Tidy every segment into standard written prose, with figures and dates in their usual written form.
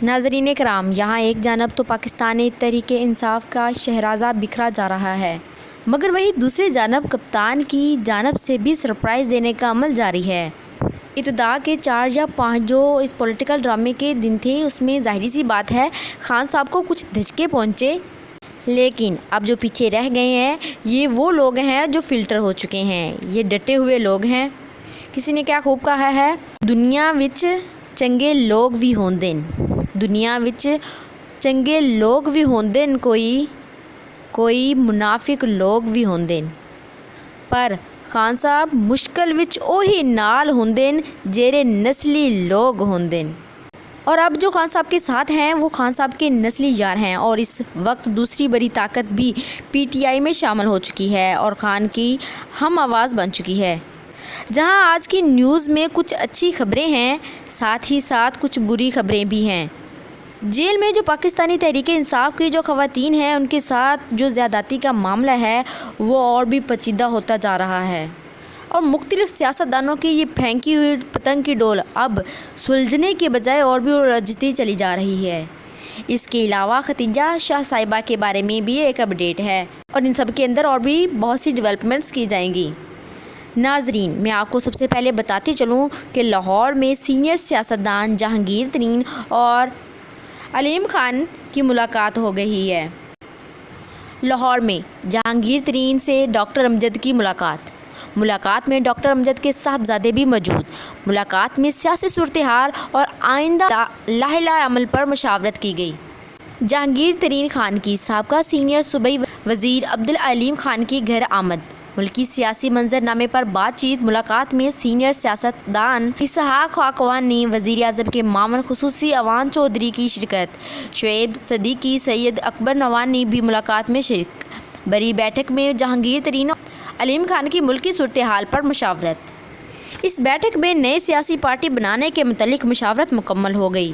नाज़रीन कराम, यहाँ एक जानब तो पाकिस्तानी तहरीक इंसाफ का शहराज़ा बिखरा जा रहा है, मगर वहीं दूसरी जानब कप्तान की जानब से भी सरप्राइज़ देने का अमल जारी है। इब्तिदा के 4 या 5 जो इस पॉलिटिकल ड्रामे के दिन थे, उसमें ज़ाहिर सी बात है खान साहब को कुछ धचके पहुँचे, लेकिन अब जो पीछे रह गए हैं ये वो लोग हैं जो फ़िल्टर हो चुके हैं। ये डटे हुए लोग हैं। किसी ने क्या खूब कहा है, दुनिया विच चंगे लोग भी होंदे न, दुनिया विच चंगे लोग भी होंदे न, कोई मुनाफिक लोग भी होंदे न, पर खान साहब मुश्किल विच ओही नाल होंदे न जेरे नस्ली लोग होंदे न। और अब जो खान साहब के साथ हैं वो खान साहब के नस्ली यार हैं। और इस वक्त दूसरी बड़ी ताकत भी पीटीआई में शामिल हो चुकी है और खान की हम आवाज़ बन चुकी है। जहां आज की न्यूज़ में कुछ अच्छी खबरें हैं, साथ ही साथ कुछ बुरी खबरें भी हैं। जेल में जो पाकिस्तानी तहरीक इंसाफ की जो ख़वातीन हैं उनके साथ जो ज़्यादती का मामला है वो और भी पेचीदा होता जा रहा है और मुख्तलिफ़ सियासतदानों की ये फेंकी हुई पतंग की डोल अब सुलझने के बजाय और भी उलझती चली जा रही है। इसके अलावा खतीजा शाह साहिबा के बारे में भी एक अपडेट है और इन सब के अंदर और भी बहुत सी डेवलपमेंट्स की जाएंगी। नाजरीन, मैं आपको सबसे पहले बताते चलूँ कि लाहौर में सीनियर सियासतदान जहांगीर तरीन और अलीम खान की मुलाकात हो गई है। लाहौर में जहांगीर तरीन से डॉक्टर अमजद की मुलाकात में डॉक्टर अमजद के साहबजादे भी मौजूद। मुलाकात में सियासी सूरत हाल और आइंदा लाहिला अमल पर मशावरत की गई। जहांगीर तरीन खान की साबका सीनियर सूबाई वज़ीर अब्दुल अलीम खान की घर आमद, मुल्की सियासी मंजरनामे पर बातचीत। मुलाकात में सीनियर सियासतदान इसहाक खाकवान ने वज़ीर आज़म के मामन खुसूसी अवान चौधरी की शिरकत। शुएब सदीकी, सैयद अकबर नवान ने भी मुलाकात में शिरकत। बड़ी बैठक में जहांगीर तरीन अलीम खान की मुल्की सूरत हाल पर मशावरत। इस बैठक में नए सियासी पार्टी बनाने के मुतल्लिक मशावरत मुकम्मल हो गई।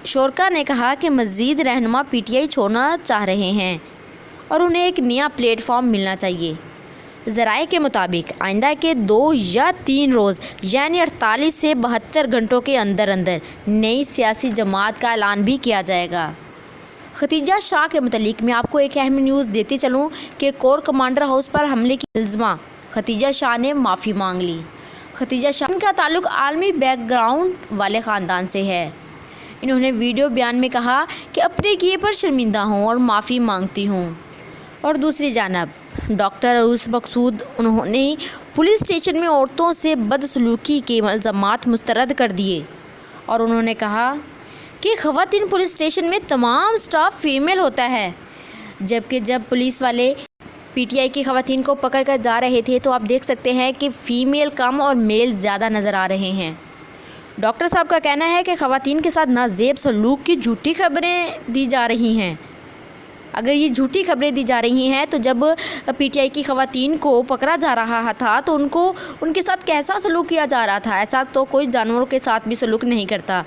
शोरका ने कहा कि मज़ीद रहनुमा पीटीआई छोड़ना चाह रहे हैं और उन्हें एक नया प्लेटफॉर्म मिलना चाहिए। ज़राए के मुताबिक आइंदा के 2 या 3 रोज़ यानी 48 से 72 घंटों के अंदर अंदर नई सियासी जमात का ऐलान भी किया जाएगा। खतीजा शाह के मुतल्लिक मैं आपको एक अहम न्यूज़ देते चलूँ कि कोर कमांडर हाउस पर हमले की इल्ज़ाम खतीजा शाह ने माफ़ी मांग ली। खतीजा शाह का ताल्लुक़ आलमी बैकग्राउंड वाले ख़ानदान से है। इन्होंने वीडियो बयान में कहा कि अपने किए पर शर्मिंदा हूँ और माफ़ी मांगती हूँ। और दूसरी जानब डॉक्टर अरूस मकसूद, उन्होंने पुलिस स्टेशन में औरतों से बदसलूकी के इल्ज़ामात मुस्तरद कर दिए और उन्होंने कहा कि ख़वातीन पुलिस स्टेशन में तमाम स्टाफ फीमेल होता है, जबकि जब पुलिस वाले पीटीआई की ख़वातीन को पकड़ कर जा रहे थे तो आप देख सकते हैं कि फ़ीमेल कम और मेल ज़्यादा नज़र आ रहे हैं। डॉक्टर साहब का कहना है कि ख़वातीन के साथ नाजेब सलूक की झूठी खबरें दी जा रही हैं। अगर ये झूठी खबरें दी जा रही हैं तो जब पीटीआई की ख़वातीन को पकड़ा जा रहा था तो उनके साथ कैसा सलूक किया जा रहा था? ऐसा तो कोई जानवरों के साथ भी सलूक नहीं करता,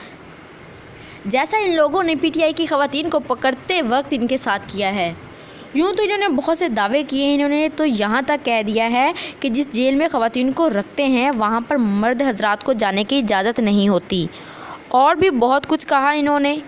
जैसा इन लोगों ने पीटीआई की ख़वातीन को पकड़ते वक्त इनके साथ किया है। यूँ तो इन्होंने बहुत से दावे किए। इन्होंने तो यहाँ तक कह दिया है कि जिस जेल में ख़वातीन को रखते हैं वहाँ पर मर्द हजरात को जाने की इजाज़त नहीं होती, और भी बहुत कुछ कहा इन्होंने,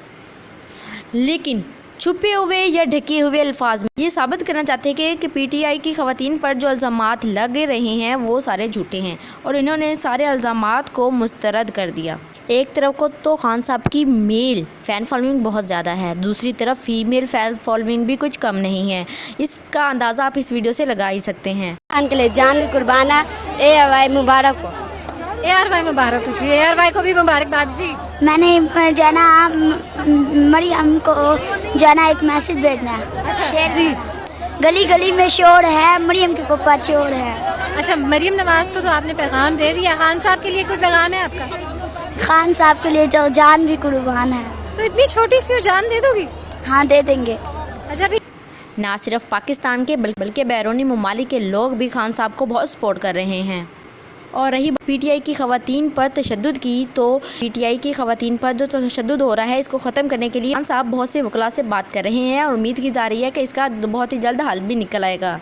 लेकिन छुपे हुए या ढके हुए अल्फाज में ये साबित करना चाहते हैं कि पीटीआई की ख़वातीन पर जो इल्ज़ामात लग रहे हैं वो सारे झूठे हैं और इन्होंने सारे इल्ज़ामात को मुस्तरद कर दिया। एक तरफ को तो खान साहब की मेल फ़ैन फॉलोइंग बहुत ज़्यादा है, दूसरी तरफ फ़ीमेल फ़ैन फॉलोइंग भी कुछ कम नहीं है। इसका अंदाज़ा आप इस वीडियो से लगा ही सकते हैं। खान के लिए जान भी कुर्बान है। ARY मुबारक हो। ARY मुबारक हो जी। ARY को भी मुबारकबाद जी। मैंने जाना मरियम को जाना एक मैसेज भेजना है। अच्छा जी। गली गली में शोर है, मरियम के पप्पा चोर है। अच्छा, मरियम नवाज को तो आपने पैगाम दे दिया। खान साहब के लिए कोई पैगाम है आपका? खान साहब के लिए जो जान भी कुर्बान है। तो इतनी छोटी सी जान दे दोगी? हाँ, दे देंगे। अच्छा भी ना सिर्फ पाकिस्तान के बल्कि बैरूनी ममालिक के लोग भी खान साहब को बहुत सपोर्ट कर रहे हैं। और रही पीटीआई की ख़वातीन पर तशद्दुद की, तो पीटीआई की ख़वातीन पर जो तशद्दुद हो रहा है इसको ख़त्म करने के लिए खान साहब बहुत से वकला से बात कर रहे हैं और उम्मीद की जा रही है कि इसका बहुत ही जल्द हल भी निकल आएगा।